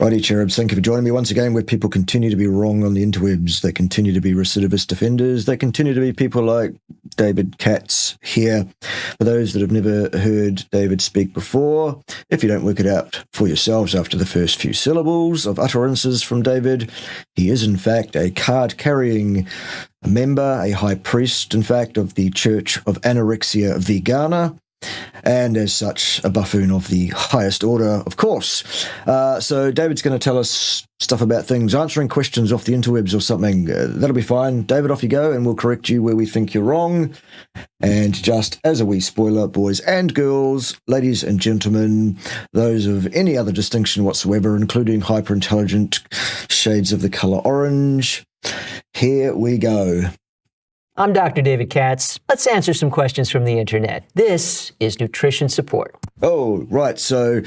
Righty, Cherubs, thank you for joining me once again, where people continue to be wrong on the interwebs. They continue to be recidivist defenders. They continue to be people like David Katz here. For those that have never heard David speak before, if you don't work it out for yourselves after the first few syllables of utterances from David, he is in fact a card-carrying member, a high priest, in fact, of the Church of Anorexia Vegana, and as such, a buffoon of the highest order, of course. So David's going to tell us stuff about things, answering questions off the interwebs or something. That'll be fine. David, off you go, and we'll correct you where we think you're wrong. And just as a wee spoiler, boys and girls, ladies and gentlemen, those of any other distinction whatsoever, including hyper-intelligent shades of the colour orange, here we go. I'm Dr. David Katz. Let's answer some questions from the internet. This is Nutrition Support. Oh, right. So,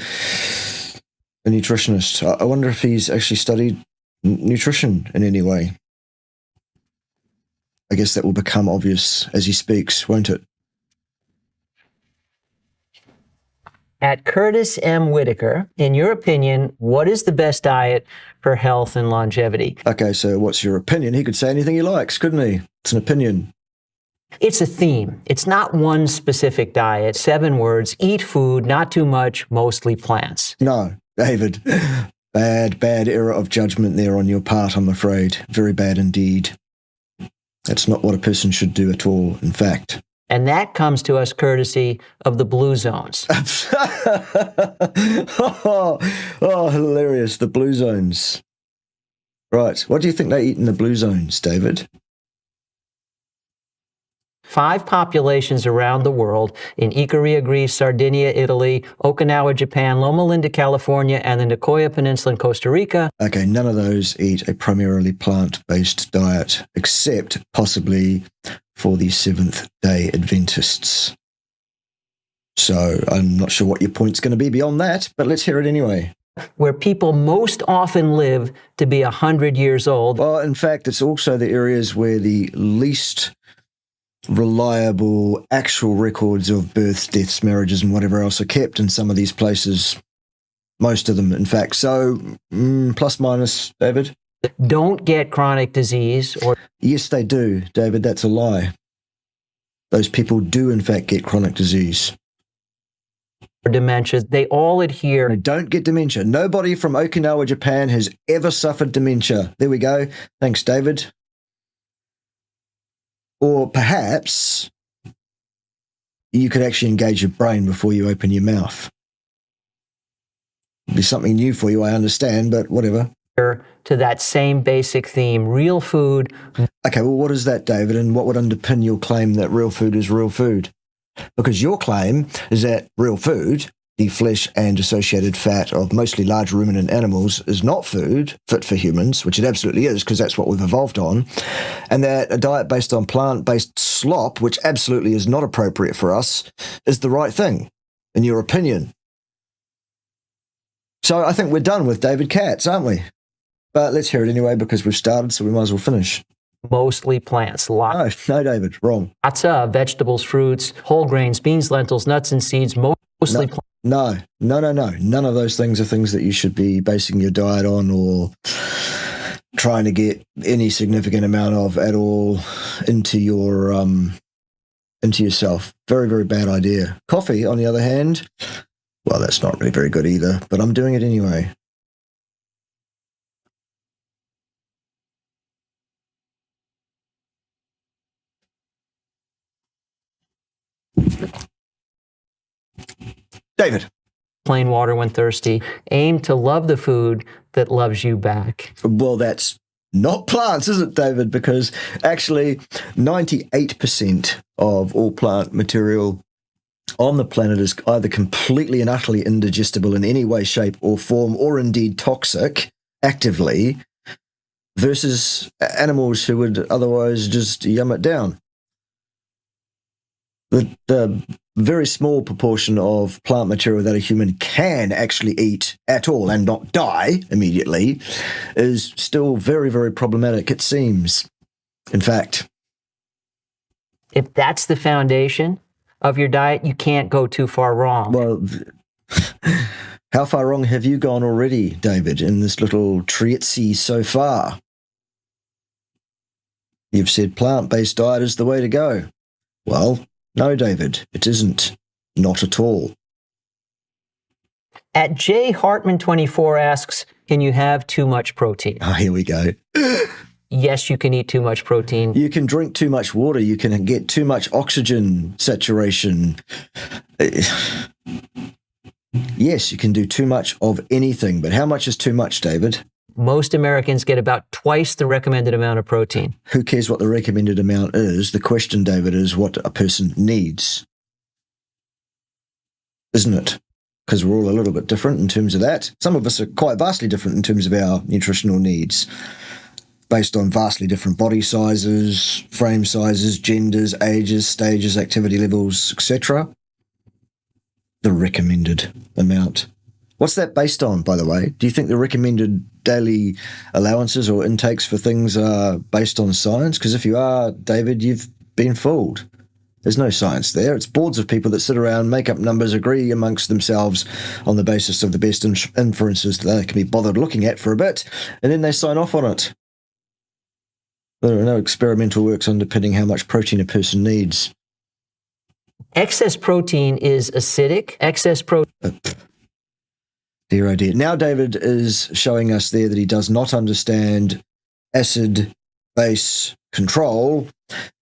a nutritionist. I wonder if he's actually studied nutrition in any way. I guess that will become obvious as he speaks, won't it? At Curtis M. Whitaker, in your opinion, what is the best diet for health and longevity? Okay, so what's your opinion? He could say anything he likes, couldn't he? It's an opinion. It's a theme. It's not one specific diet. 7 words: eat food, not too much, mostly plants. No, David. Bad error of judgment there on your part, I'm afraid. Very bad indeed. That's not what a person should do at all, in fact. And that comes to us courtesy of the Blue Zones. oh, hilarious. The Blue Zones. Right. What do you think they eat in the Blue Zones, David? 5 populations around the world in Ikaria, Greece, Sardinia, Italy, Okinawa, Japan, Loma Linda, California, and the Nicoya Peninsula in Costa Rica. Okay, none of those eat a primarily plant-based diet, except possibly for the Seventh-day Adventists. So I'm not sure what your point's going to be beyond that, but let's hear it anyway. Where people most often live to be 100 years old. Well, in fact, it's also the areas where the least reliable actual records of births, deaths, marriages, and whatever else are kept in some of these places. Most of them, in fact. So, plus minus, David? Don't get chronic disease or... Yes, they do, David. That's a lie. Those people do, in fact, get chronic disease. Or dementia. They all adhere... They don't get dementia. Nobody from Okinawa, Japan has ever suffered dementia. There we go. Thanks, David. Or perhaps you could actually engage your brain before you open your mouth. It'd be something new for you, I understand, but whatever. To that same basic theme, real food. Okay, well, what is that, David, and what would underpin your claim that real food is real food? Because your claim is that real food, the flesh and associated fat of mostly large ruminant animals, is not food fit for humans, which it absolutely is, because that's what we've evolved on, and that a diet based on plant-based slop, which absolutely is not appropriate for us, is the right thing, in your opinion. So I think we're done with David Katz, aren't we? But let's hear it anyway, because we've started, so we might as well finish. Mostly plants. No, David, wrong. Lots of vegetables, fruits, whole grains, beans, lentils, nuts, and seeds, mostly plants. No. None of those things are things that you should be basing your diet on or trying to get any significant amount of at all into your into yourself. Very, very bad idea. Coffee, on the other hand, well, that's not really very good either, but I'm doing it anyway. David. Plain water when thirsty. Aim to love the food that loves you back. Well, that's not plants, is it, David? Because actually 98% of all plant material on the planet is either completely and utterly indigestible in any way, shape, or form, or indeed toxic, actively, versus animals who would otherwise just yum it down. The very small proportion of plant material that a human can actually eat at all and not die immediately is still very, very problematic, it seems. In fact, if that's the foundation of your diet, you can't go too far wrong. Well, How far wrong have you gone already, David, in this little treatise so far? You've said plant-based diet is the way to go. Well, no, David, it isn't. Not at all. At J. Hartman24 asks, can you have too much protein? Oh, here we go. Yes, you can eat too much protein. You can drink too much water. You can get too much oxygen saturation. Yes, you can do too much of anything, but how much is too much, David? Most Americans get about twice the recommended amount of protein. Who cares what the recommended amount is? The question, David, is what a person needs. Isn't it? Because we're all a little bit different in terms of that. Some of us are quite vastly different in terms of our nutritional needs, based on vastly different body sizes, frame sizes, genders, ages, stages, activity levels, etc. The recommended amount. What's that based on, by the way? Do you think the recommended daily allowances or intakes for things are based on science? Because if you are, David, you've been fooled. There's no science there. It's boards of people that sit around, make up numbers, agree amongst themselves on the basis of the best inferences that they can be bothered looking at for a bit, and then they sign off on it. There are no experimental works underpinning how much protein a person needs. Excess protein is acidic. Excess protein. Dear oh dear. Now David is showing us there that he does not understand acid-base control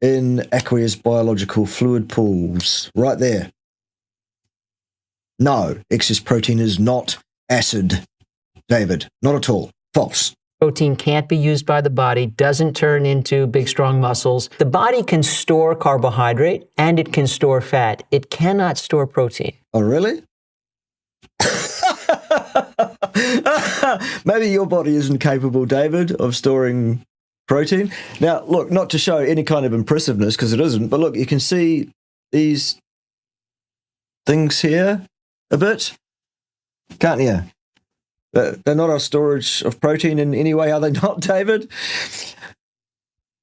in aqueous biological fluid pools. Right there. No, excess protein is not acid, David. Not at all. False. Protein can't be used by the body, doesn't turn into big, strong muscles. The body can store carbohydrate and it can store fat. It cannot store protein. Oh, really? Maybe your body isn't capable, David, of storing protein. Now, look, not to show any kind of impressiveness, because it isn't, but look, you can see these things here a bit, can't you? They're not a storage of protein in any way, are they not, David?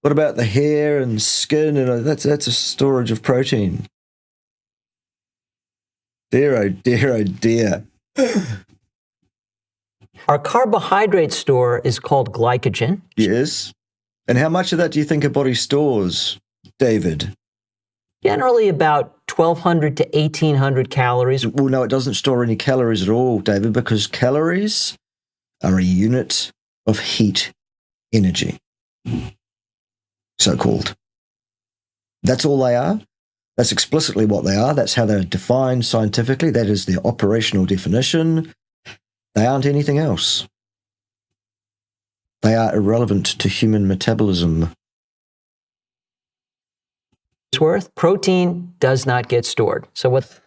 What about the hair and skin? And that's a storage of protein. Dear, oh dear, oh dear. Our carbohydrate store is called glycogen. Yes. And how much of that do you think a body stores, David? Generally about 1,200 to 1,800 calories. Well, no, it doesn't store any calories at all, David, because calories are a unit of heat energy, so-called. That's all they are. That's explicitly what they are. That's how they're defined scientifically. That is their operational definition. They aren't anything else. They are irrelevant to human metabolism. It's worth. Protein does not get stored. So what?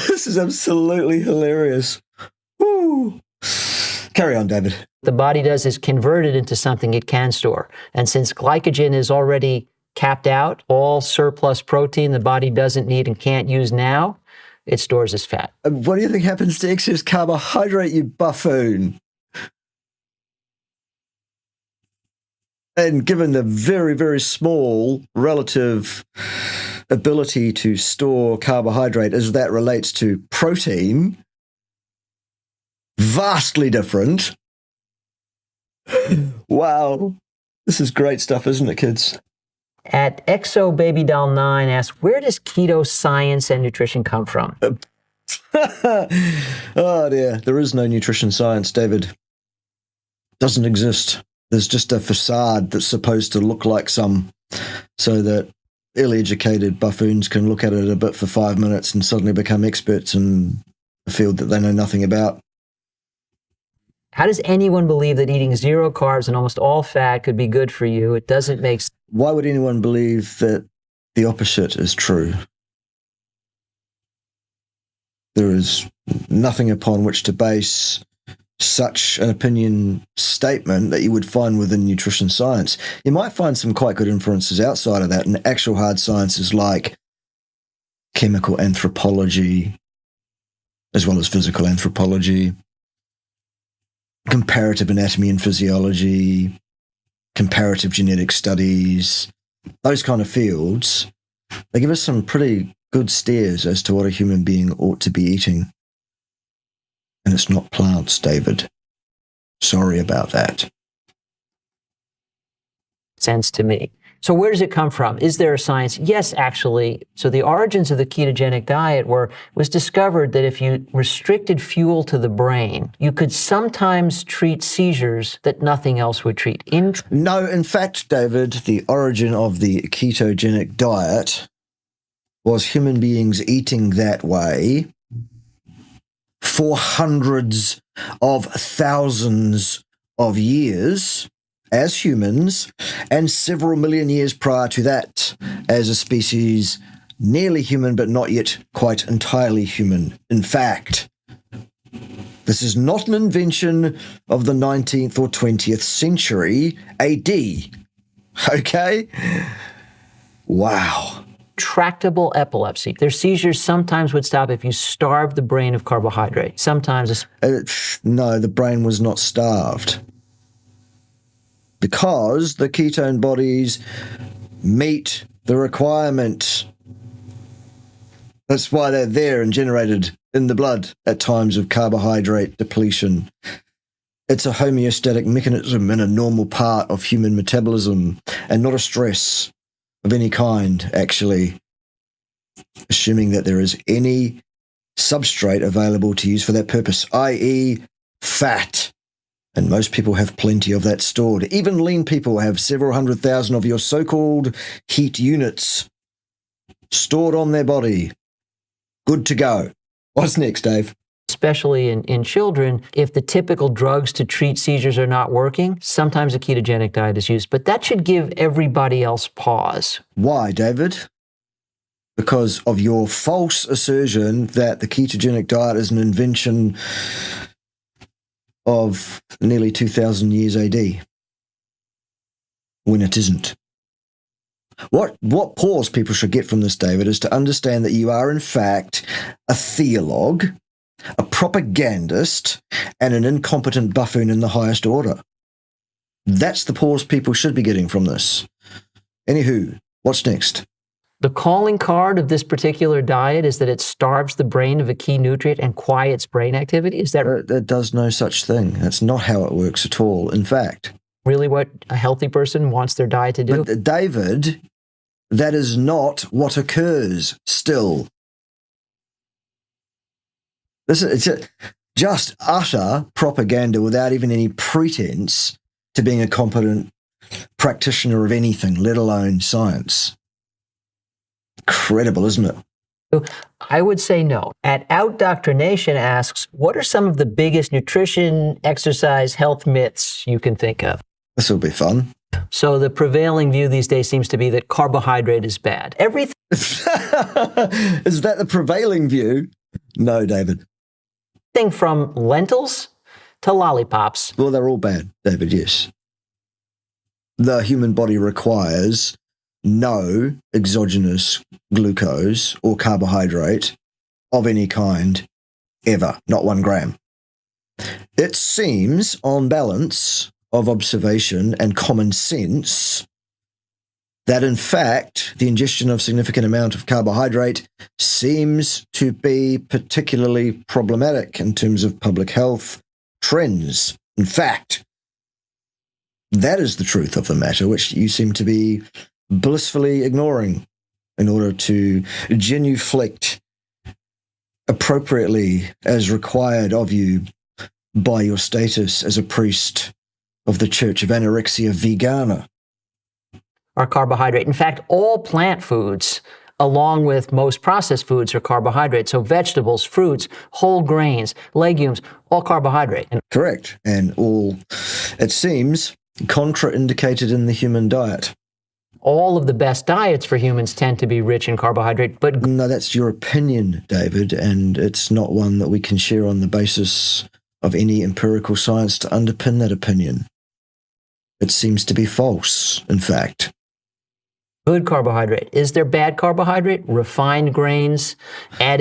This is absolutely hilarious. Woo. Carry on, David. The body does is convert it into something it can store. And since glycogen is already capped out, all surplus protein the body doesn't need and can't use now, it stores as fat. What do you think happens to excess carbohydrate, you buffoon? And given the very, very small relative ability to store carbohydrate as that relates to protein, vastly different. Wow. This is great stuff, isn't it, kids? At ExoBabyDoll9 asks, where does keto science and nutrition come from? Oh dear, there is no nutrition science, David. Doesn't exist. There's just a facade that's supposed to look like some, so that ill-educated buffoons can look at it a bit for 5 minutes and suddenly become experts in a field that they know nothing about. How does anyone believe that eating 0 carbs and almost all fat could be good for you? It doesn't make sense. Why would anyone believe that the opposite is true? There is nothing upon which to base such an opinion statement that you would find within nutrition science. You might find some quite good inferences outside of that in actual hard sciences like chemical anthropology, as well as physical anthropology, comparative anatomy and physiology, comparative genetic studies, those kind of fields. They give us some pretty good steers as to what a human being ought to be eating. And it's not plants, David. Sorry about that. Sense to me. So where does it come from? Is there a science? Yes, actually. So the origins of the ketogenic diet was discovered that if you restricted fuel to the brain, you could sometimes treat seizures that nothing else would treat. No, in fact, David, the origin of the ketogenic diet was human beings eating that way for hundreds of thousands of years as humans, and several million years prior to that as a species nearly human but not yet quite entirely human. In fact, this is not an invention of the 19th or 20th century AD. Okay? Wow. Tractable epilepsy. Their seizures sometimes would stop if you starved the brain of carbohydrate. Sometimes... No, the brain was not starved. Because the ketone bodies meet the requirement. That's why they're there and generated in the blood at times of carbohydrate depletion. It's a homeostatic mechanism and a normal part of human metabolism, and not a stress of any kind, actually, assuming that there is any substrate available to use for that purpose, i.e. fat. And most people have plenty of that stored. Even lean people have several 100,000 of your so-called heat units stored on their body. Good to go. What's next, Dave? Especially in children, if the typical drugs to treat seizures are not working, sometimes a ketogenic diet is used. But that should give everybody else pause. Why, David? Because of your false assertion that the ketogenic diet is an invention of nearly 2,000 years AD, when it isn't. What pause people should get from this, David, is to understand that you are, in fact, a theologue, a propagandist, and an incompetent buffoon in the highest order. That's the pause people should be getting from this. Anywho, what's next? The calling card of this particular diet is that it starves the brain of a key nutrient and quiets brain activity. Is that... It does no such thing. That's not how it works at all. In fact... Really what a healthy person wants their diet to do? But David, that is not what occurs still. It's just utter propaganda without even any pretense to being a competent practitioner of anything, let alone science. Incredible, isn't it? I would say no. At Outdoctrination asks, what are some of the biggest nutrition, exercise, health myths you can think of? This will be fun. So the prevailing view these days seems to be that carbohydrate is bad. Everything... Is that the prevailing view? No, David. From lentils to lollipops. Well, they're all bad, David, yes. The human body requires no exogenous glucose or carbohydrate of any kind ever, not 1 gram. It seems, on balance of observation and common sense, that in fact the ingestion of significant amount of carbohydrate seems to be particularly problematic in terms of public health trends. In fact, that is the truth of the matter, which you seem to be blissfully ignoring in order to genuflect appropriately as required of you by your status as a priest of the Church of Anorexia Vegana. Are carbohydrate. In fact, all plant foods, along with most processed foods, are carbohydrates. So vegetables, fruits, whole grains, legumes, all carbohydrate. Correct. And all, it seems, contraindicated in the human diet. All of the best diets for humans tend to be rich in carbohydrate, but... No, that's your opinion, David, and it's not one that we can share on the basis of any empirical science to underpin that opinion. It seems to be false, in fact. Good carbohydrate. Is there bad carbohydrate? Refined grains?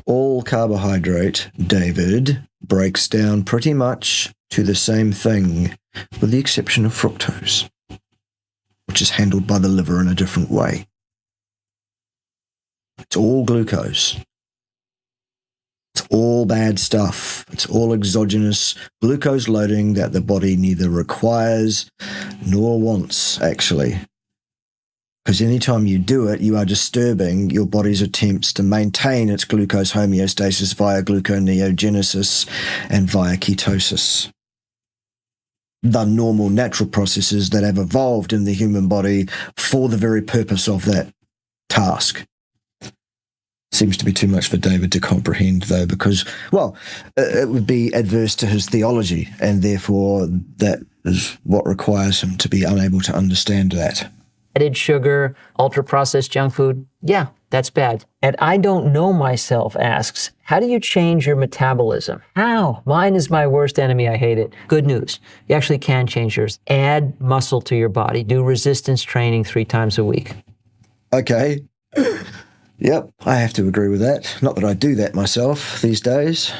All carbohydrate, David, breaks down pretty much to the same thing, with the exception of fructose, which is handled by the liver in a different way. It's all glucose. It's all bad stuff. It's all exogenous glucose loading that the body neither requires nor wants, actually. Because anytime you do it, you are disturbing your body's attempts to maintain its glucose homeostasis via gluconeogenesis and via ketosis. The normal natural processes that have evolved in the human body for the very purpose of that task. Seems to be too much for David to comprehend, though, because, well, it would be adverse to his theology, and therefore that is what requires him to be unable to understand that. Added sugar, ultra-processed junk food, yeah, that's bad. And I don't know myself asks, how do you change your metabolism? How? Mine is my worst enemy. I hate it. Good news. You actually can change yours. Add muscle to your body. Do resistance training 3 times a week. Okay. Yep, I have to agree with that. Not that I do that myself these days.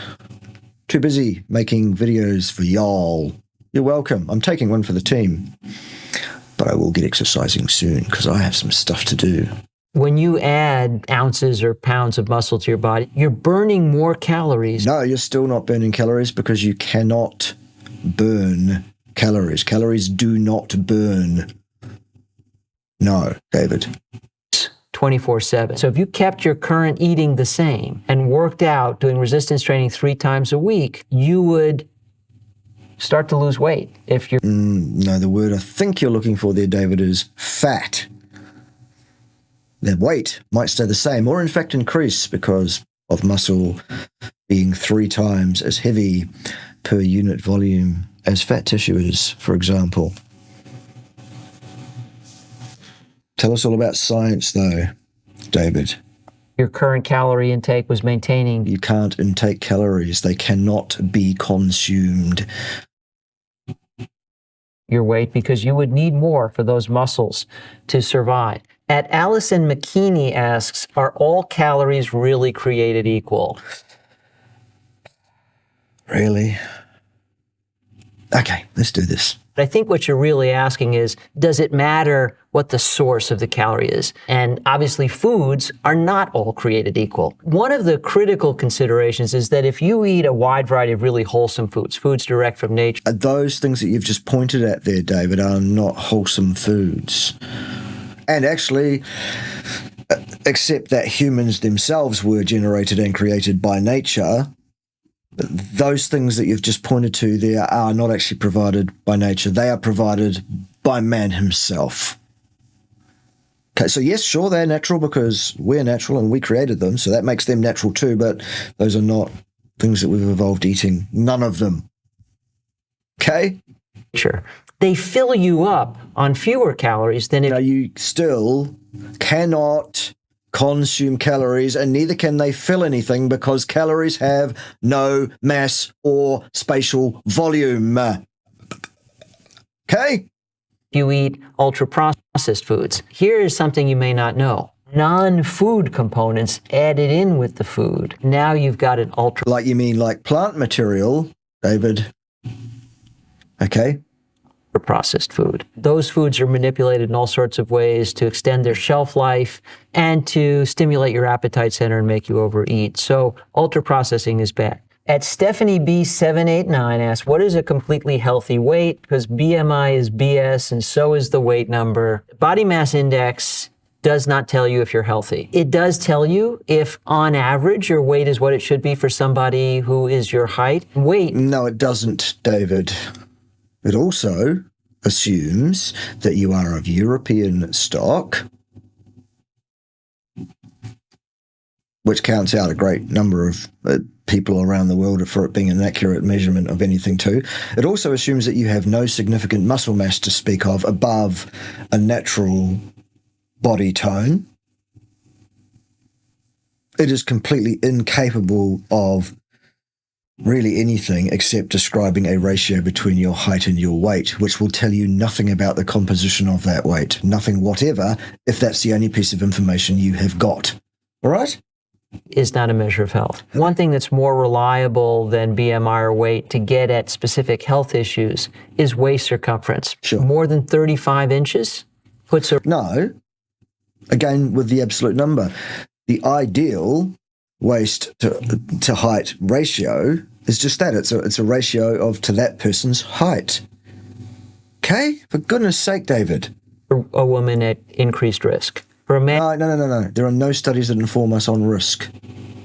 Too busy making videos for y'all. You're welcome. I'm taking one for the team. But I will get exercising soon because I have some stuff to do. When you add ounces or pounds of muscle to your body, you're burning more calories. No, you're still not burning calories because you cannot burn calories. Calories do not burn. No, David. 24/7. So if you kept your current eating the same and worked out doing resistance training 3 times a week, you would start to lose weight. If you're no, the word I think you're looking for there, David, is fat. Their weight might stay the same or in fact increase because of muscle being 3 times as heavy per unit volume as fat tissue is, for example. Tell us all about science, though, David. Your current calorie intake was maintaining. You can't intake calories. They cannot be consumed. Your weight because you would need more for those muscles to survive. At Allison McKinney asks, are all calories really created equal? Really? Okay, let's do this. I think what you're really asking is, does it matter what the source of the calorie is? And obviously foods are not all created equal. One of the critical considerations is that if you eat a wide variety of really wholesome foods, foods direct from nature. Those things that you've just pointed at there, David, are not wholesome foods. And actually, except that humans themselves were generated and created by nature, those things that you've just pointed to there are not actually provided by nature. They are provided by man himself. Okay, so yes, sure, they're natural because we're natural and we created them, so that makes them natural too, but those are not things that we've evolved eating. None of them. Okay? Sure. They fill you up on fewer calories than if... Now, you still cannot consume calories, and neither can they fill anything because calories have no mass or spatial volume. Okay? You eat ultra-processed foods. Here is something you may not know. Non-food components added in with the food. Now you've got an ultra... Like you mean like plant material, David? Okay. Processed food. Those foods are manipulated in all sorts of ways to extend their shelf life and to stimulate your appetite center and make you overeat. So ultra-processing is bad. At Stephanie B789 asks, what is a completely healthy weight? Because BMI is BS and so is the weight number. Body mass index does not tell you if you're healthy. It does tell you if, on average, your weight is what it should be for somebody who is your height. Weight. No, it doesn't, David. It also assumes that you are of European stock, which counts out a great number of people around the world for it being an accurate measurement of anything too. It also assumes that you have no significant muscle mass to speak of above a natural body tone. It is completely incapable of really anything except describing a ratio between your height and your weight, which will tell you nothing about the composition of that weight, nothing whatever, if that's the only piece of information you have got. All right? Is not a measure of health. One thing that's more reliable than BMI or weight to get at specific health issues is waist circumference. Sure. More than 35 inches puts a... No. Again, with the absolute number. the ideal waist to height ratio is just that. It's a ratio to that person's height. Okay? For goodness sake, David. A woman at increased risk. For a man. No. There are no studies that inform us on risk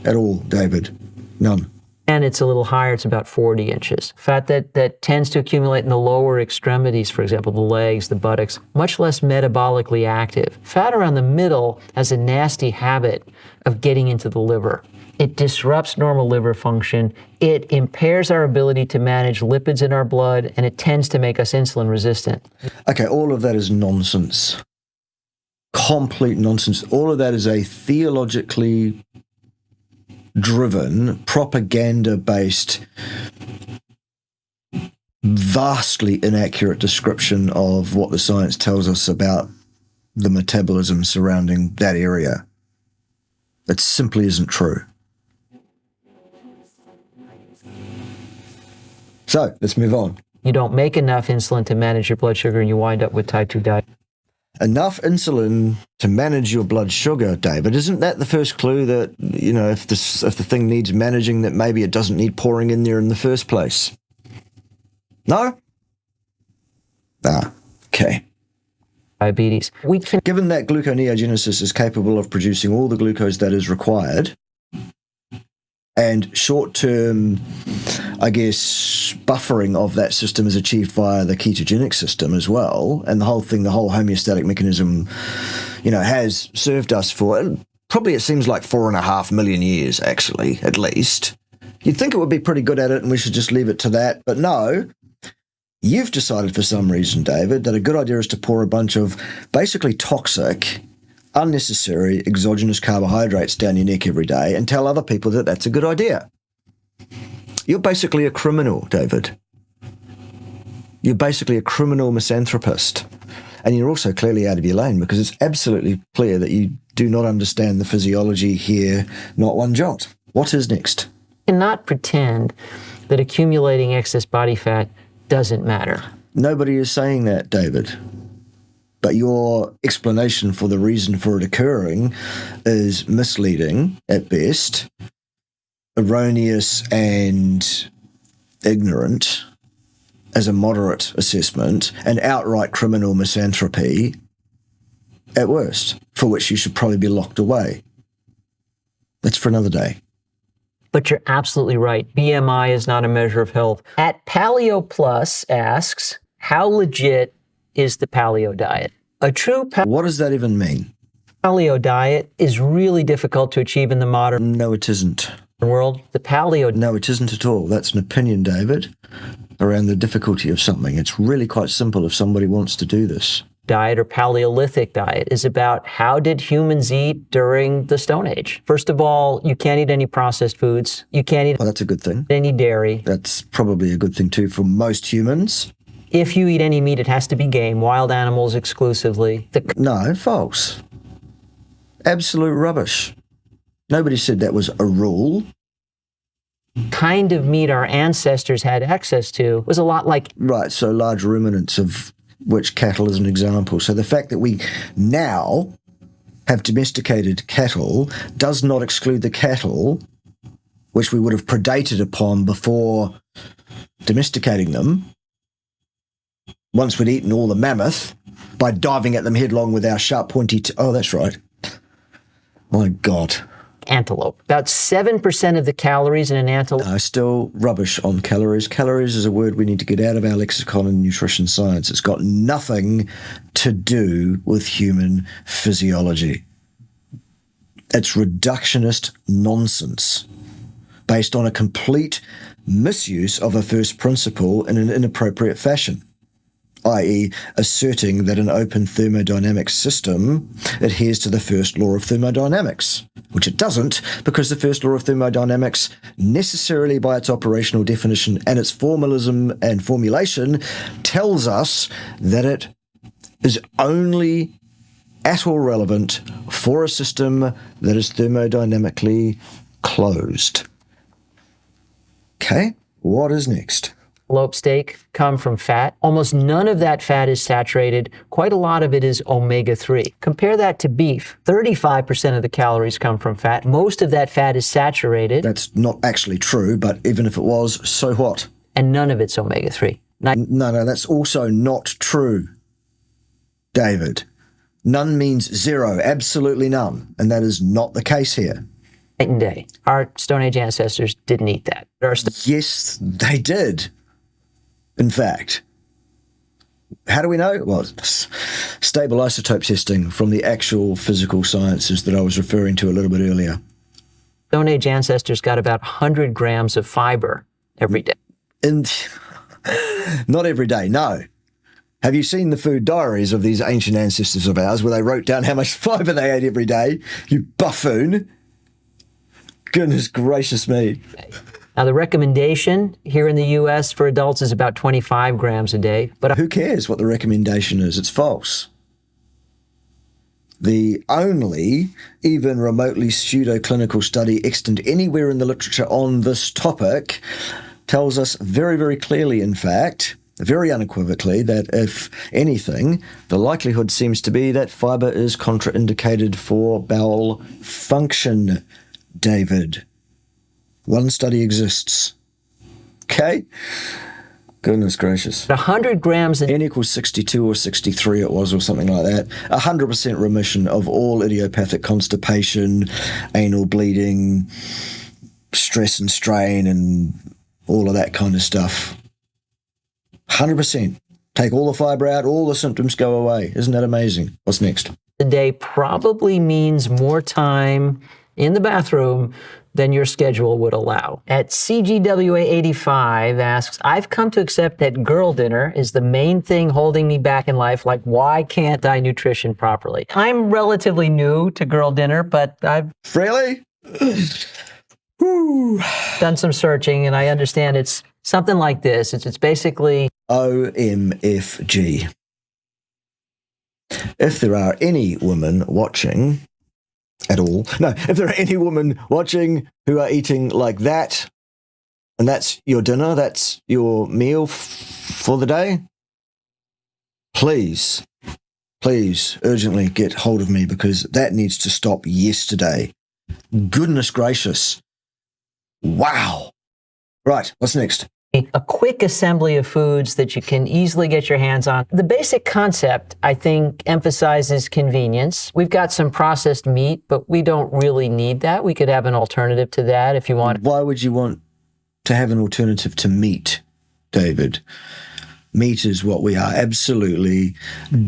at all, David. None. And it's a little higher, it's about 40 inches. Fat that tends to accumulate in the lower extremities, for example, the legs, the buttocks, much less metabolically active. Fat around the middle has a nasty habit of getting into the liver. It disrupts normal liver function, it impairs our ability to manage lipids in our blood, and it tends to make us insulin resistant. Okay, all of that is nonsense. Complete nonsense. All of that is a theologically driven, propaganda-based, vastly inaccurate description of what the science tells us about the metabolism surrounding that area. It simply isn't true. So, let's move on. You don't make enough insulin to manage your blood sugar and you wind up with type 2 diabetes. Enough insulin to manage your blood sugar, David. Isn't that the first clue that, if the thing needs managing, that maybe it doesn't need pouring in there in the first place? No? Okay. Diabetes. Given that gluconeogenesis is capable of producing all the glucose that is required, and short-term, buffering of that system is achieved via the ketogenic system as well, and the whole homeostatic mechanism, has served us for, probably it seems like 4.5 million years, actually, at least. You'd think it would be pretty good at it and we should just leave it to that, but no. You've decided for some reason, David, that a good idea is to pour a bunch of basically toxic, unnecessary exogenous carbohydrates down your neck every day and tell other people that that's a good idea. You're basically a criminal, David. You're basically a criminal misanthropist. And you're also clearly out of your lane because it's absolutely clear that you do not understand the physiology here, not one jot. What is next? You cannot pretend that accumulating excess body fat doesn't matter. Nobody is saying that, David. But your explanation for the reason for it occurring is misleading at best, erroneous and ignorant as a moderate assessment, and outright criminal misanthropy at worst, for which you should probably be locked away. That's for another day. But you're absolutely right. BMI is not a measure of health. At Paleo Plus asks, how legit is the paleo diet? A true What does that even mean? Paleo diet is really difficult to achieve in the modern No, it isn't. world. The paleo No, it isn't at all. That's an opinion, David, around the difficulty of something. It's really quite simple if somebody wants to do this. Diet or Paleolithic diet is about how did humans eat during the Stone Age. First of all, you can't eat any processed foods. You can't eat That's a good thing. any dairy. That's probably a good thing too for most humans. If you eat any meat, it has to be game, wild animals exclusively. No, false. Absolute rubbish. Nobody said that was a rule. Kind of meat our ancestors had access to was a lot like... Right, so large ruminants, of which cattle is an example. So the fact that we now have domesticated cattle does not exclude the cattle which we would have predated upon before domesticating them, once we'd eaten all the mammoth, by diving at them headlong with our sharp, pointy... Oh, that's right. My God. Antelope. About 7% of the calories in an antelope... No, still rubbish on calories. Calories is a word we need to get out of our lexicon in nutrition science. It's got nothing to do with human physiology. It's reductionist nonsense based on a complete misuse of a first principle in an inappropriate fashion, i.e. asserting that an open thermodynamic system adheres to the first law of thermodynamics, which it doesn't, because the first law of thermodynamics necessarily by its operational definition and its formalism and formulation tells us that it is only at all relevant for a system that is thermodynamically closed. Okay, what is next? antelope steak come from fat. Almost none of that fat is saturated. Quite a lot of it is omega-3. Compare that to beef. 35% of the calories come from fat. Most of that fat is saturated. That's not actually true, but even if it was, so what? And none of it's omega-3. No, that's also not true, David. None means zero, absolutely none. And that is not the case here. Night and day. Our Stone Age ancestors didn't eat that. Yes, they did. In fact. How do we know? Well, stable isotope testing from the actual physical sciences that I was referring to a little bit earlier. Stone Age ancestors got about 100 grams of fiber every day. Not every day, no. Have you seen the food diaries of these ancient ancestors of ours where they wrote down how much fiber they ate every day? You buffoon. Goodness gracious me. Now, the recommendation here in the U.S. for adults is about 25 grams a day. But who cares what the recommendation is? It's false. The only even remotely pseudo-clinical study extant anywhere in the literature on this topic tells us very, very clearly, in fact, very unequivocally, that if anything, the likelihood seems to be that fiber is contraindicated for bowel function, David. One study exists. Okay? Goodness gracious. 100 grams... N equals 62 or 63 it was, or something like that. 100% remission of all idiopathic constipation, anal bleeding, stress and strain, and all of that kind of stuff. 100%. Take all the fiber out, all the symptoms go away. Isn't that amazing? What's next? A day probably means more time in the bathroom than your schedule would allow. At CGWA85 asks, I've come to accept that girl dinner is the main thing holding me back in life. Like, why can't I nutrition properly? I'm relatively new to girl dinner, but I've... Really? done some searching, and I understand it's something like this. It's basically... OMFG. If there are any women watching at all, no, if there are any women watching who are eating like that, and that's your dinner, that's your meal for the day, please urgently get hold of me, because that needs to stop yesterday. Goodness gracious. Wow. Right, what's next? A quick assembly of foods that you can easily get your hands on. The basic concept, I think, emphasizes convenience. We've got some processed meat, but we don't really need that. We could have an alternative to that if you want. Why would you want to have an alternative to meat, David? Meat is what we are absolutely,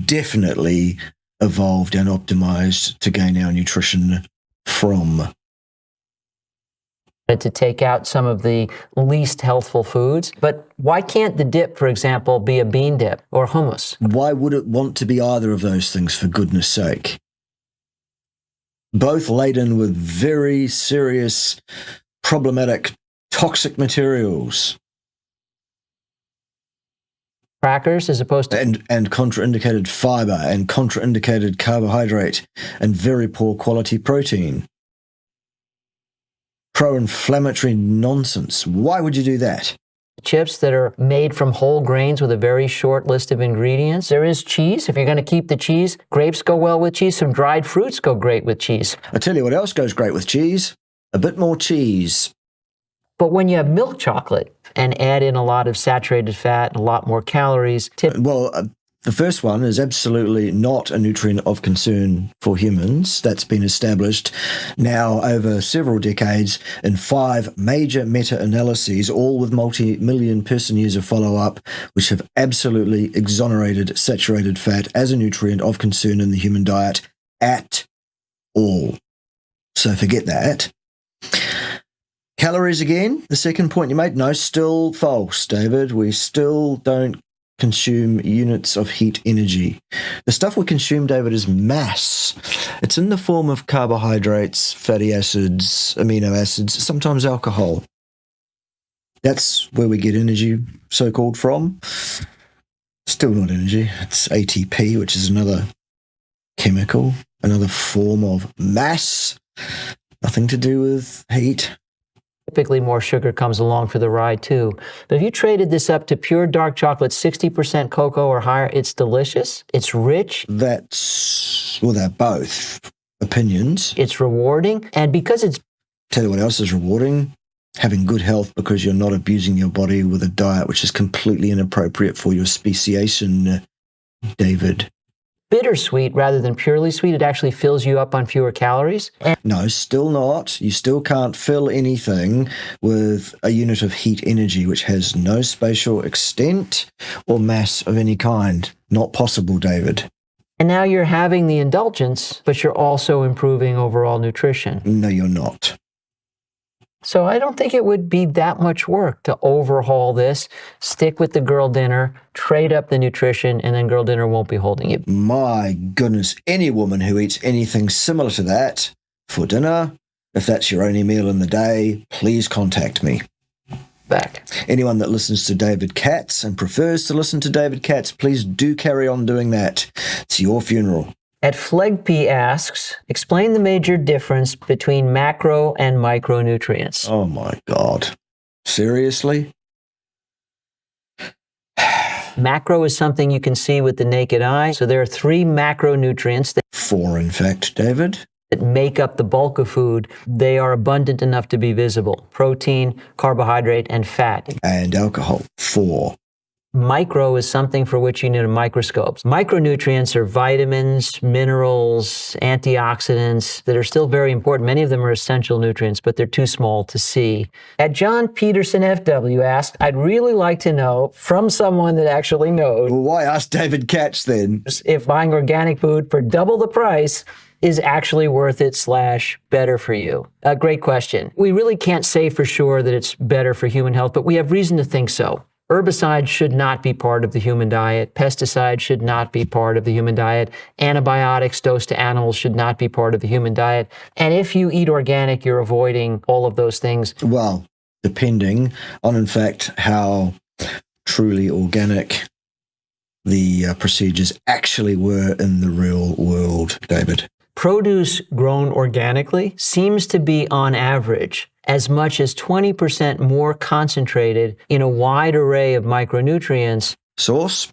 definitely evolved and optimized to gain our nutrition from. To take out some of the least healthful foods. But why can't the dip, for example, be a bean dip or hummus? Why would it want to be either of those things, for goodness sake? Both laden with very serious, problematic, toxic materials. Crackers as opposed to... And contraindicated fiber and contraindicated carbohydrate and very poor quality protein. Pro-inflammatory nonsense. Why would you do that? Chips that are made from whole grains with a very short list of ingredients. There is cheese. If you're going to keep the cheese, grapes go well with cheese. Some dried fruits go great with cheese. I tell you what else goes great with cheese. A bit more cheese. But when you have milk chocolate and add in a lot of saturated fat and a lot more calories... The first one is absolutely not a nutrient of concern for humans. That's been established now over several decades in 5 major meta-analyses, all with multi-million person years of follow-up, which have absolutely exonerated saturated fat as a nutrient of concern in the human diet at all. So forget that. Calories again, the second point you made, no, still false, David. We still don't consume units of heat energy. The stuff we consume, David, is mass. It's in the form of carbohydrates, fatty acids, amino acids, sometimes alcohol. That's where we get energy, so-called, from. Still not energy. It's ATP, which is another chemical, another form of mass. Nothing to do with heat. Typically, more sugar comes along for the ride, too. But if you traded this up to pure dark chocolate, 60% cocoa or higher, it's delicious, it's rich. They're both opinions. It's rewarding. And because it's... Tell you what else is rewarding? Having good health because you're not abusing your body with a diet which is completely inappropriate for your speciation, David. bittersweet rather than purely sweet. It actually fills you up on fewer calories. No, still not. You still can't fill anything with a unit of heat energy which has no spatial extent or mass of any kind. Not possible, David. And now you're having the indulgence, but you're also improving overall nutrition. No, you're not. So I don't think it would be that much work to overhaul this, stick with the girl dinner, trade up the nutrition, and then girl dinner won't be holding you. My goodness, any woman who eats anything similar to that for dinner, if that's your only meal in the day, please contact me. Back. Anyone that listens to David Katz and prefers to listen to David Katz, please do carry on doing that. It's your funeral. At Flegp asks, explain the major difference between macro and micronutrients. Oh my God. Seriously? Macro is something you can see with the naked eye. So there are 3 macronutrients that 4, in fact, David. that make up the bulk of food. They are abundant enough to be visible: protein, carbohydrate, and fat. And alcohol. 4. Micro is something for which you need a microscope. Micronutrients are vitamins, minerals, antioxidants that are still very important. Many of them are essential nutrients, but they're too small to see. At John Peterson FW asked, I'd really like to know from someone that actually knows. Well, why ask David Katz then? If buying organic food for double the price is actually worth it / better for you? A great question. We really can't say for sure that it's better for human health, but we have reason to think so. Herbicides should not be part of the human diet. Pesticides should not be part of the human diet. Antibiotics dosed to animals should not be part of the human diet. And if you eat organic, you're avoiding all of those things. Well, depending on, in fact, how truly organic the procedures actually were in the real world, David. Produce grown organically seems to be, on average, as much as 20% more concentrated in a wide array of micronutrients Source?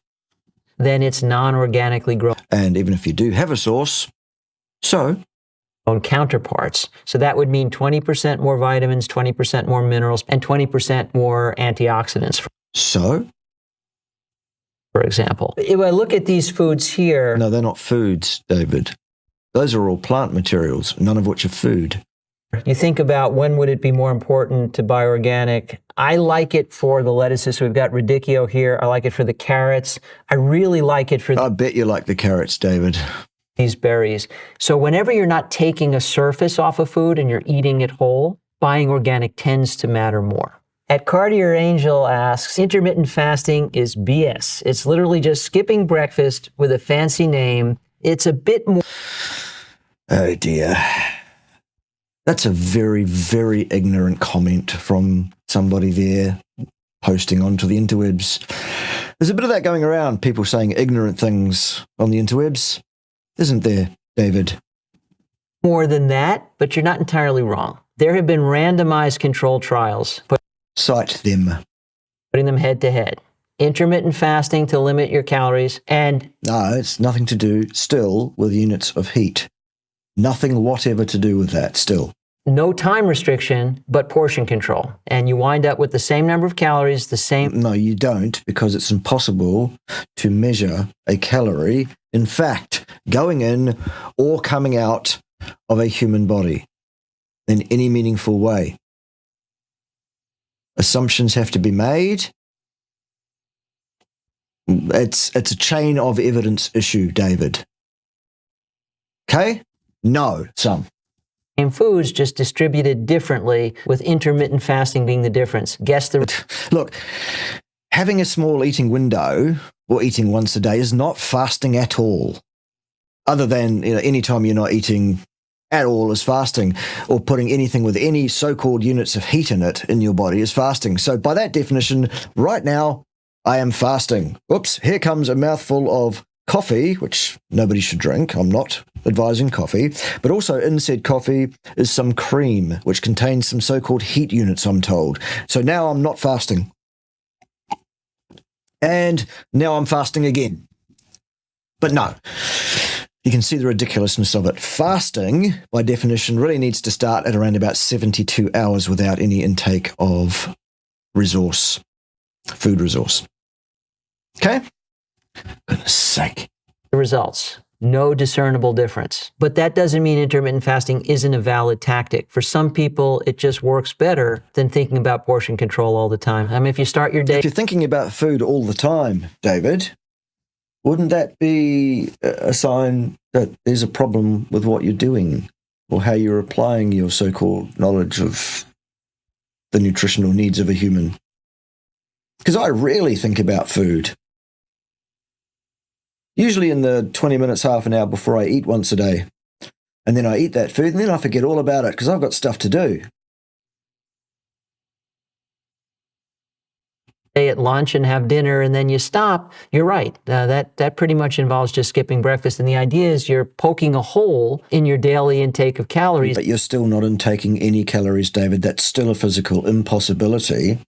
than its non-organically grown And even if you do have a source, so? counterparts. So that would mean 20% more vitamins, 20% more minerals, and 20% more antioxidants, So? for example. If I look at these foods here, No, they're not foods, David. Those are all plant materials, none of which are food. you think about when would it be more important to buy organic. I like it for the lettuces. So we've got radicchio here. I like it for the carrots. I really like it for I bet you like the carrots, David. these berries. So whenever you're not taking a surface off of food and you're eating it whole, buying organic tends to matter more. At Cartier Angel asks, intermittent fasting is BS. It's literally just skipping breakfast with a fancy name. It's a bit more... Oh dear. That's a very, very ignorant comment from somebody there posting onto the interwebs. There's a bit of that going around, people saying ignorant things on the interwebs, isn't there, David? more than that, but you're not entirely wrong. There have been randomized controlled trials, Cite them. putting them head to head. Intermittent fasting to limit your calories, and No, it's nothing to do still with units of heat. Nothing whatever to do with that still. no time restriction, but portion control. And you wind up with the same number of calories, the same... No, you don't, because it's impossible to measure a calorie, in fact, going in or coming out of a human body in any meaningful way. Assumptions have to be made. It's a chain of evidence issue, David. Okay? No, some. same foods, just distributed differently, with intermittent fasting being the difference. Guess the... Look, having a small eating window or eating once a day is not fasting at all. Other than, any time you're not eating at all is fasting, or putting anything with any so-called units of heat in it in your body is fasting. So by that definition, right now, I am fasting. Oops, here comes a mouthful of coffee, which nobody should drink. I'm not advising coffee. But also in said coffee is some cream, which contains some so-called heat units, I'm told. So now I'm not fasting. And now I'm fasting again. But no, you can see the ridiculousness of it. Fasting, by definition, really needs to start at around about 72 hours without any intake of resource, food resource. Okay? Goodness sake. The results. No discernible difference. But that doesn't mean intermittent fasting isn't a valid tactic. For some people, it just works better than thinking about portion control all the time. I mean, if you start your day... If you're thinking about food all the time, David, wouldn't that be a sign that there's a problem with what you're doing or how you're applying your so-called knowledge of the nutritional needs of a human? Because I rarely think about food. Usually in the 20 minutes, half an hour before I eat once a day. And then I eat that food and then I forget all about it because I've got stuff to do. At lunch and have dinner and then you stop, you're right. That pretty much involves just skipping breakfast. And the idea is you're poking a hole in your daily intake of calories. But you're still not intaking any calories, David. That's still a physical impossibility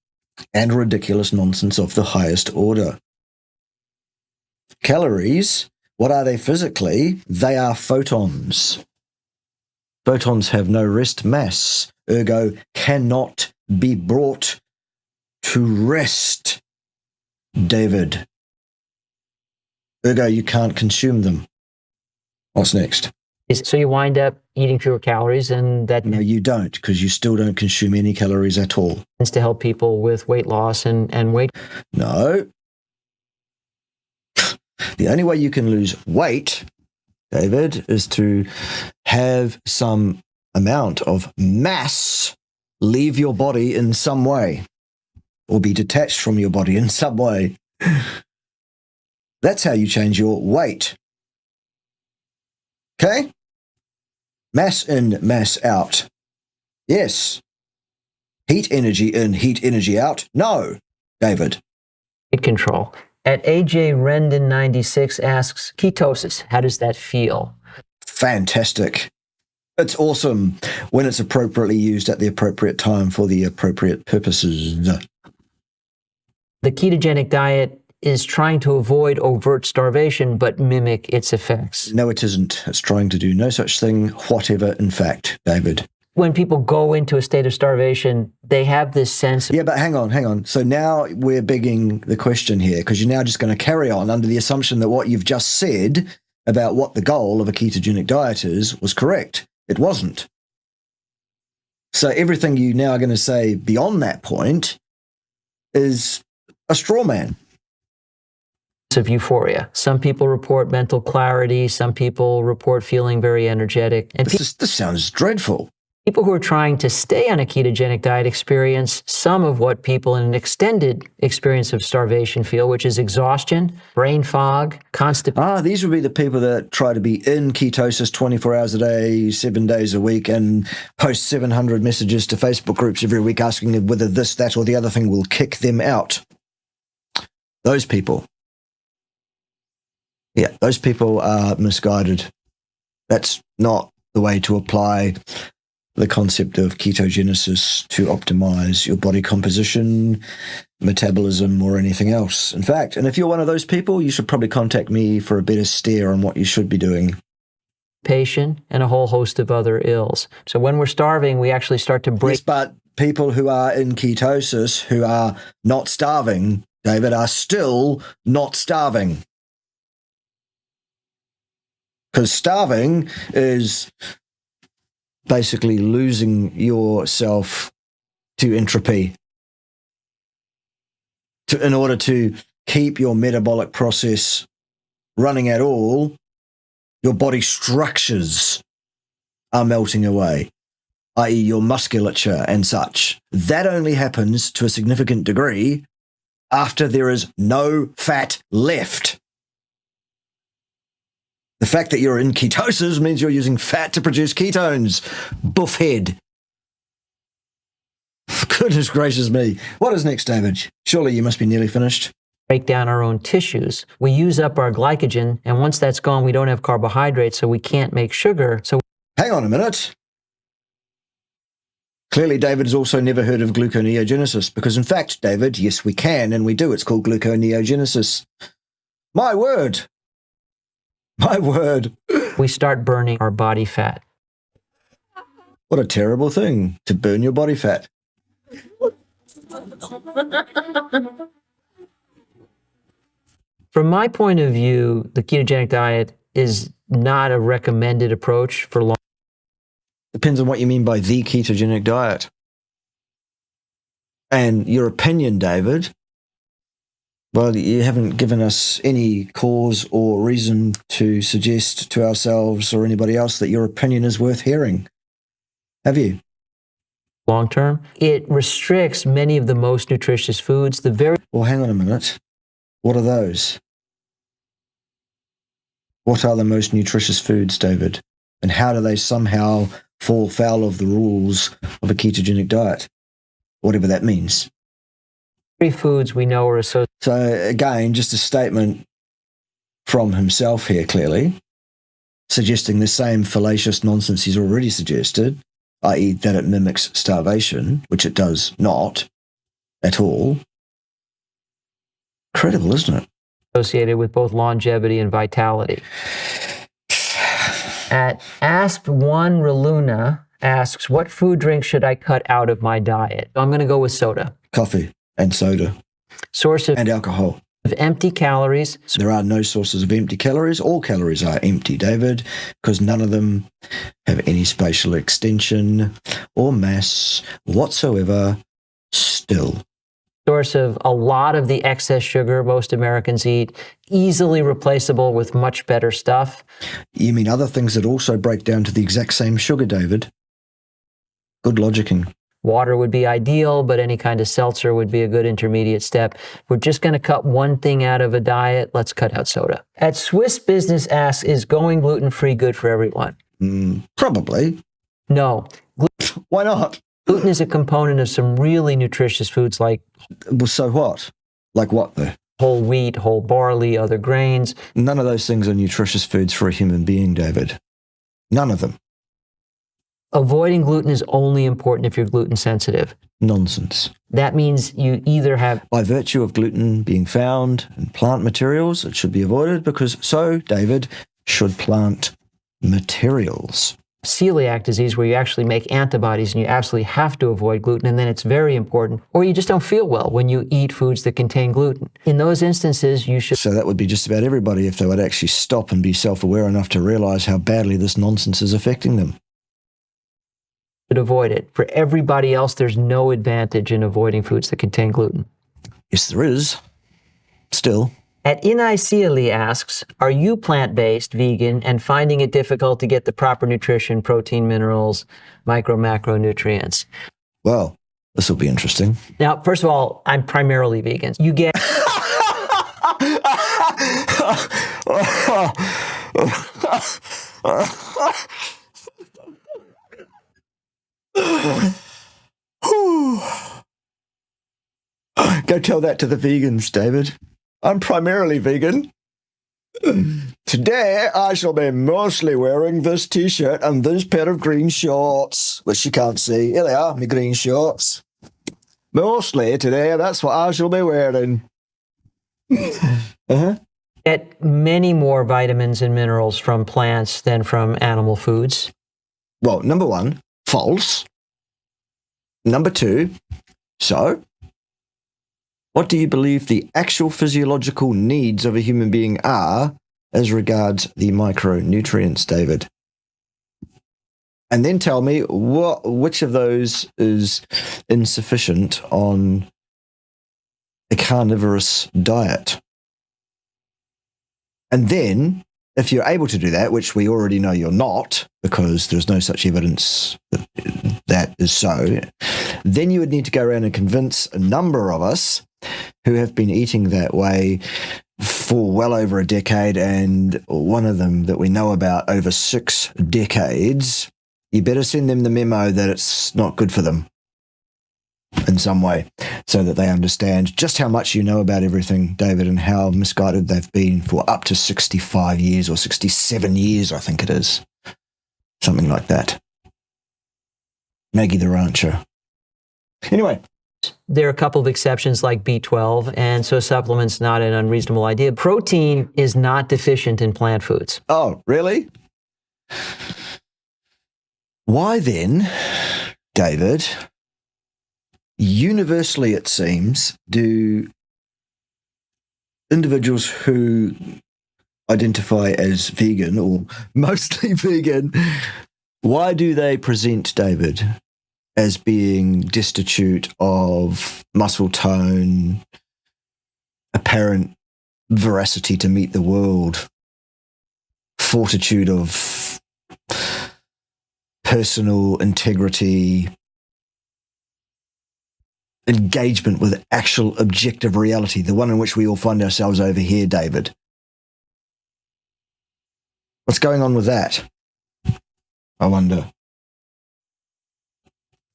and ridiculous nonsense of the highest order. Calories, what are they physically? They are photons. Photons have no rest mass, ergo cannot be brought to rest, David. Ergo, you can't consume them. What's next? So you wind up eating fewer calories, and that... No, you don't, because you still don't consume any calories at all. Tends to help people with weight loss and weight... No. The only way you can lose weight, David, is to have some amount of mass leave your body in some way or be detached from your body in some way. That's how you change your weight. Okay? Mass in, mass out. Yes. Heat energy in, heat energy out. No, David. Weight control. At AJ Rendon 96 asks, ketosis, how does that feel? Fantastic. It's awesome when it's appropriately used at the appropriate time for the appropriate purposes. The ketogenic diet is trying to avoid overt starvation, but mimic its effects. No, it isn't. It's trying to do no such thing, whatever, in fact, David. When people go into a state of starvation, they have this sense... Yeah, but hang on. So now we're begging the question here, because you're now just going to carry on under the assumption that what you've just said about what the goal of a ketogenic diet is was correct. It wasn't. So everything you now are going to say beyond that point is a straw man. Of euphoria. Some people report mental clarity. Some people report feeling very energetic. And this sounds dreadful. People who are trying to stay on a ketogenic diet experience some of what people in an extended experience of starvation feel, which is exhaustion, brain fog, constipation. These would be the people that try to be in ketosis 24 hours a day, 7 days a week, and post 700 messages to Facebook groups every week asking whether this, that, or the other thing will kick them out. Those people. Yeah, those people are misguided. That's not the way to apply the concept of ketogenesis to optimize your body composition, metabolism, or anything else. In fact, and if you're one of those people, you should probably contact me for a better steer on what you should be doing. And a whole host of other ills. So when we're starving, we actually start to break... Yes, but people who are in ketosis, who are not starving, David, are still not starving. Because starving is basically losing yourself to entropy in order to keep your metabolic process running at all. Your body structures are melting away, i.e. your musculature and such. That only happens to a significant degree after there is no fat left. The fact that you're in ketosis means you're using fat to produce ketones. Buffhead. Goodness gracious me. What is next, David? Surely you must be nearly finished. break down our own tissues. We use up our glycogen, and once that's gone, we don't have carbohydrates, so we can't make sugar. So hang on a minute. Clearly, David has also never heard of gluconeogenesis, because in fact, David, yes, we can, and we do. It's called gluconeogenesis. My word. My word. we start burning our body fat. What a terrible thing, to burn your body fat. From my point of view, the ketogenic diet is not a recommended approach for long. Depends on what you mean by the ketogenic diet. And your opinion, David, well, you haven't given us any cause or reason to suggest to ourselves or anybody else that your opinion is worth hearing. Have you? Long term, it restricts many of the most nutritious foods. Well, hang on a minute. What are those? What are the most nutritious foods, David? And how do they somehow fall foul of the rules of a ketogenic diet? Whatever that means. Foods we know are associated. So again, just a statement from himself here, clearly, suggesting the same fallacious nonsense he's already suggested, i.e. that it mimics starvation, which it does not at all. Incredible, isn't it? Associated with both longevity and vitality. At Asp1 Reluna asks, what food drink should I cut out of my diet? I'm going to go with soda. Coffee and soda. Source of and alcohol. Empty calories. There are no sources of empty calories. All calories are empty, David, because none of them have any spatial extension or mass whatsoever still. Source of a lot of the excess sugar most Americans eat, easily replaceable with much better stuff. You mean other things that also break down to the exact same sugar, David? Good logicking. Water would be ideal, but any kind of seltzer would be a good intermediate step. We're just going to cut one thing out of a diet. Let's cut out soda. At Swiss Business asks, is going gluten-free good for everyone? Probably. No. Why not? Gluten is a component of some really nutritious foods like... Well, so what? Like what, though? Whole wheat, whole barley, other grains. None of those things are nutritious foods for a human being, David. None of them. Avoiding gluten is only important if you're gluten sensitive. Nonsense. That means you either have... By virtue of gluten being found in plant materials, it should be avoided because so, David, should plant materials. Celiac disease where you actually make antibodies and you absolutely have to avoid gluten, and then it's very important. Or you just don't feel well when you eat foods that contain gluten. In those instances, you should... So that would be just about everybody if they would actually stop and be self-aware enough to realize how badly this nonsense is affecting them. Avoid it. For everybody else, there's no advantage in avoiding foods that contain gluten. Yes, there is. Still. At Inaisiali asks, are you plant-based, vegan, and finding it difficult to get the proper nutrition, protein, minerals, macronutrients? Well, this will be interesting. Now, first of all, I'm primarily vegan. You get... Go tell that to the vegans, David. I'm primarily vegan. Today, I shall be mostly wearing this t-shirt and this pair of green shorts, which you can't see. Here they are, my green shorts. Mostly today, that's what I shall be wearing. Get many more vitamins and minerals from plants than from animal foods. Well, number one, false. Number two, so what do you believe the actual physiological needs of a human being are as regards the micronutrients, David? And then tell me which of those is insufficient on a carnivorous diet. And then, if you're able to do that, which we already know you're not, because there's no such evidence that is so, then you would need to go around and convince a number of us who have been eating that way for well over a decade, and one of them that we know about over 6 decades. You better send them the memo that it's not good for them. in some way so that they understand just how much you know about everything, David, and how misguided they've been for up to 65 years or 67 years, I think it is. Something like that. Maggie the Rancher. Anyway. There are a couple of exceptions like B12, and so supplements not an unreasonable idea. Protein is not deficient in plant foods. Oh, really? Why then, David, universally it seems, do individuals who identify as vegan or mostly vegan, why do they present, David, as being destitute of muscle tone, apparent veracity to meet the world, fortitude of personal integrity, engagement with actual objective reality, the one in which we all find ourselves over here, David? What's going on with that? I wonder.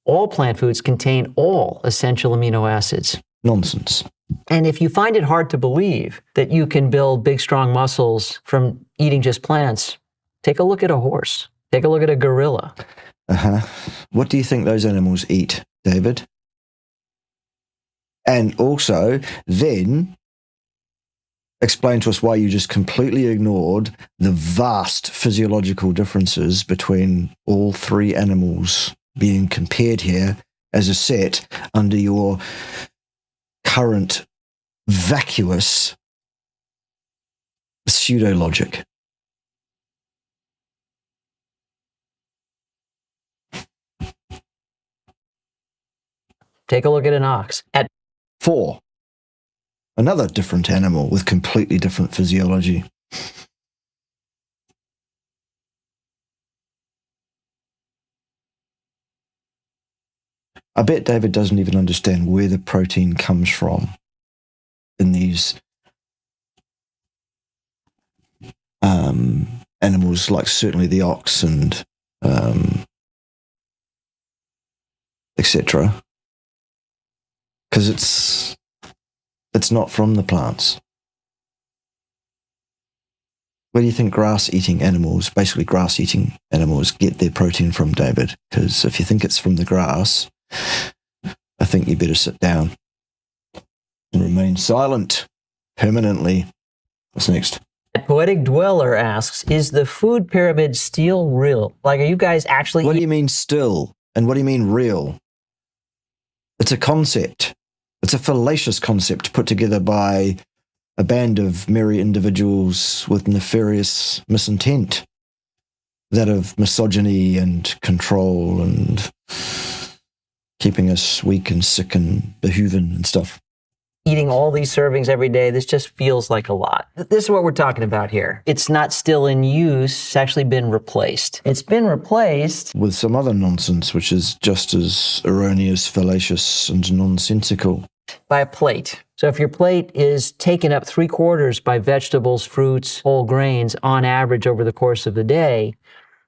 All plant foods contain all essential amino acids. Nonsense. And if you find it hard to believe that you can build big, strong muscles from eating just plants, take a look at a horse. Take a look at a gorilla. What do you think those animals eat, David? And also, then, explain to us why you just completely ignored the vast physiological differences between all three animals being compared here as a set under your current vacuous pseudo-logic. Take a look at an ox. At 4, another different animal with completely different physiology. I bet David doesn't even understand where the protein comes from in these animals, like certainly the ox and etc. Because it's not from the plants. Where do you think grass-eating animals, basically grass-eating animals, get their protein from, David? Because if you think it's from the grass, I think you better sit down and remain silent permanently. What's next? Poetic Dweller asks, is the food pyramid still real? Like, are you guys actually... What do you mean still? And what do you mean real? It's a concept. It's a fallacious concept put together by a band of merry individuals with nefarious misintent. That of misogyny and control and keeping us weak and sick and behooving and stuff. Eating all these servings every day, this just feels like a lot. This is what we're talking about here. It's not still in use, it's actually been replaced. It's been replaced with some other nonsense, which is just as erroneous, fallacious, and nonsensical. By a plate. So if your plate is taken up 3/4 by vegetables, fruits, whole grains on average over the course of the day,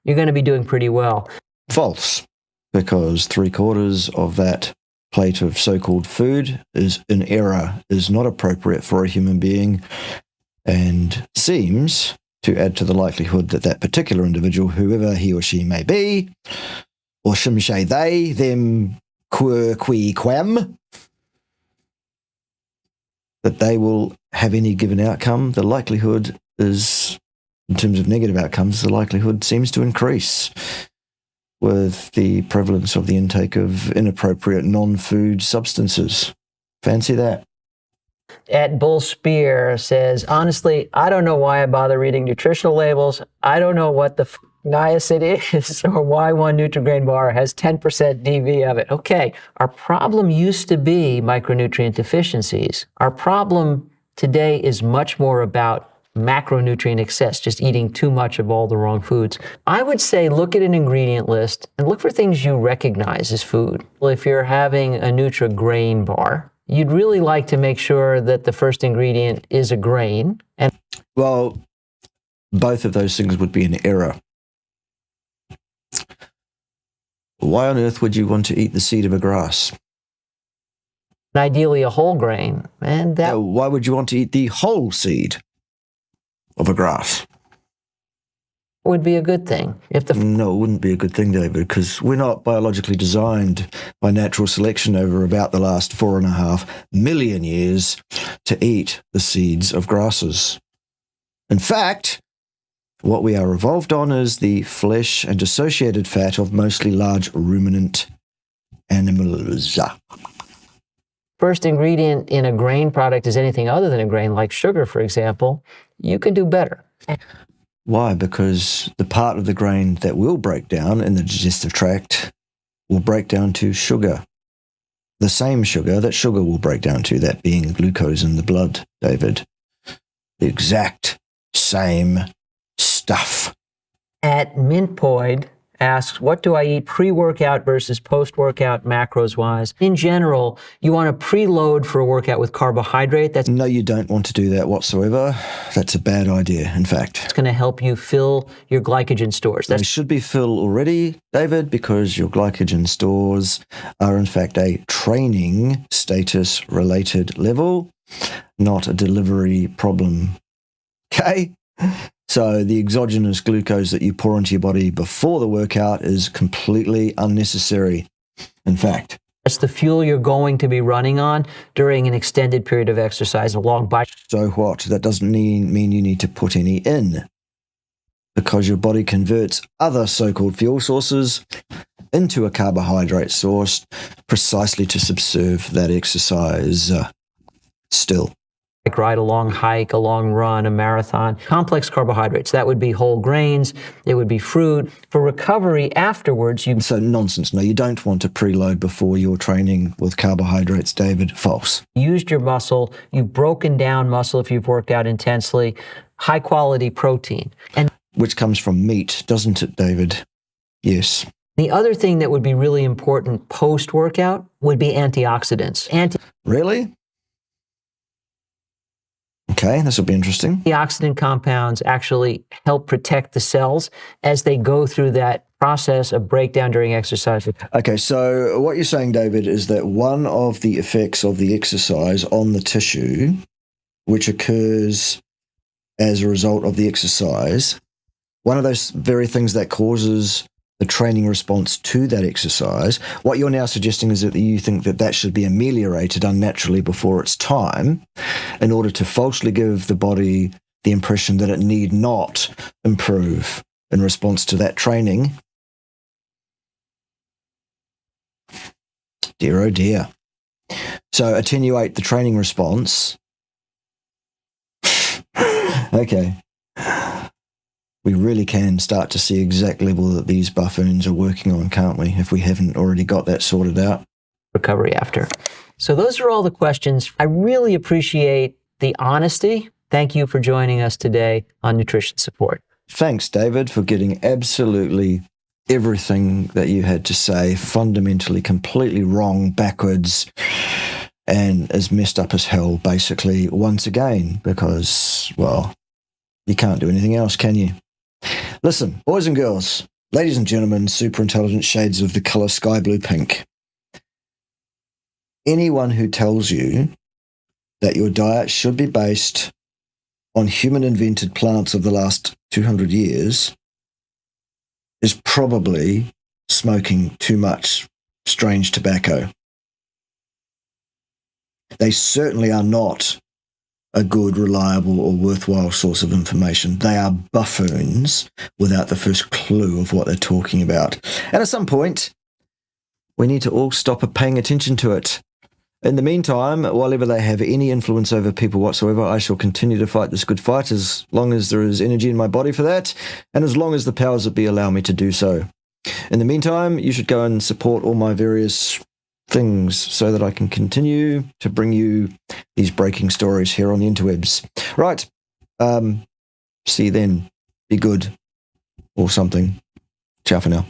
you're going to be doing pretty well. False, because 3/4 of that plate of so-called food is in error, is not appropriate for a human being, and seems to add to the likelihood that that particular individual, whoever he or she may be, or shim shay they, them, quer, qui, quam, that they will have any given outcome. The likelihood is, in terms of negative outcomes, the likelihood seems to increase with the prevalence of the intake of inappropriate non-food substances. Fancy that. At Bull Spear says, honestly, I don't know why I bother reading nutritional labels. I don't know what the niacin is or why one Nutri-Grain bar has 10% DV of it. Okay, our problem used to be micronutrient deficiencies. Our problem today is much more about macronutrient excess, just eating too much of all the wrong foods. I would say look at an ingredient list and look for things you recognize as food. Well, if you're having a Nutri-Grain bar, you'd really like to make sure that the first ingredient is a grain. And well, both of those things would be an error. Why on earth would you want to eat the seed of a grass? and ideally a whole grain. And that Why would you want to eat the whole seed of a grass? would be a good thing. No, it wouldn't be a good thing, David, because we're not biologically designed by natural selection over about the last 4.5 million years to eat the seeds of grasses. In fact, what we are evolved on is the flesh and associated fat of mostly large ruminant animals. First ingredient in a grain product is anything other than a grain, like sugar, for example, you can do better. Why? Because the part of the grain that will break down in the digestive tract will break down to sugar. The same sugar that sugar will break down to, that being glucose in the blood, David. The exact same stuff. At Mintpoid asks, what do I eat pre-workout versus post-workout macros-wise? In general, you want to preload for a workout with carbohydrate. No, you don't want to do that whatsoever. That's a bad idea, in fact. It's going to help you fill your glycogen stores. They should be filled already, David, because your glycogen stores are, in fact, a training status-related level, not a delivery problem. Okay? So the exogenous glucose that you pour into your body before the workout is completely unnecessary. In fact, that's the fuel you're going to be running on during an extended period of exercise, a long bike. So what? That doesn't mean you need to put any in, because your body converts other so-called fuel sources into a carbohydrate source precisely to subserve that exercise still. Ride, a long hike, a long run, a marathon. Complex carbohydrates, that would be whole grains, it would be fruit. For recovery afterwards, So nonsense. No, you don't want to preload before you're training with carbohydrates, David. False. Used your muscle, you've broken down muscle if you've worked out intensely, high quality protein. And which comes from meat, doesn't it, David? Yes. The other thing that would be really important post-workout would be antioxidants. Really? Okay, this will be interesting. Antioxidant compounds actually help protect the cells as they go through that process of breakdown during exercise. Okay, so what you're saying, David, is that one of the effects of the exercise on the tissue, which occurs as a result of the exercise, one of those very things that causes the training response to that exercise, what you're now suggesting is that you think that that should be ameliorated unnaturally before its time in order to falsely give the body the impression that it need not improve in response to that training. Dear oh dear. So attenuate the training response. Okay. We really can start to see exact level that these buffoons are working on, can't we, if we haven't already got that sorted out? Recovery after. So those are all the questions. I really appreciate the honesty. Thank you for joining us today on Nutrition Support. Thanks, David, for getting absolutely everything that you had to say fundamentally completely wrong, backwards, and as messed up as hell, basically, once again, because, well, you can't do anything else, can you? Listen, boys and girls, ladies and gentlemen, super intelligent shades of the color sky blue pink. Anyone who tells you that your diet should be based on human-invented plants of the last 200 years is probably smoking too much strange tobacco. They certainly are not a good, reliable, or worthwhile source of information. They are buffoons without the first clue of what they're talking about. And at some point, we need to all stop paying attention to it. In the meantime, while ever they have any influence over people whatsoever, I shall continue to fight this good fight as long as there is energy in my body for that, and as long as the powers that be allow me to do so. In the meantime, you should go and support all my various things so that I can continue to bring you these breaking stories here on the interwebs. Right. See you then. Be good. Or something. Ciao for now.